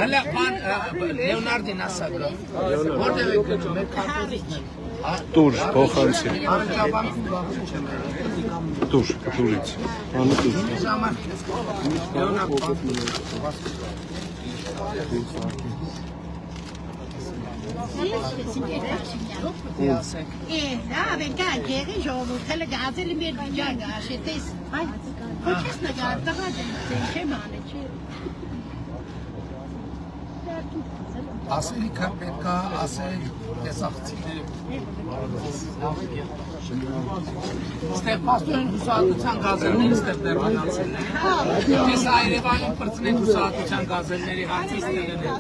Հələ Լեոնարդին ասակը, որտեղ եք գնում, մեր քարտոզից նեմ։ Տուր, փոխանցի։ Տուր, տուրից։ Անը տուր։ Da venga ieri giorno gazelle mi giaga scetes ai c'è sta gatta che male Ասելի պետք է ասել տեսախցիներ։ Ստեղ պաստորեն հուսահատության գազելները ստեղ դեռ մնացել են։ Ես Երևանում պրծնեք հուսահատության գազելների հարցի ստեղել են։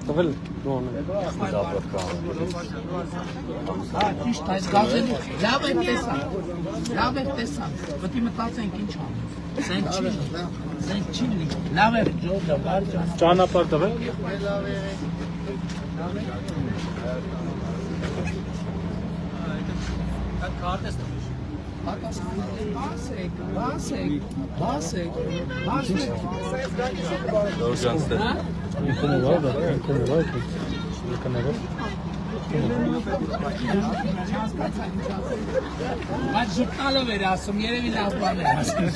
Տվել Ճիշտ այս գազելի լավ է տեսան, պետք է մտածենք ինչ անենք, սենք չի լինի, լավ է ջոդը, բարջան ճանապարհ տվել Բայց ժուտալով էր ասում, երևի լավ բան էր ասում։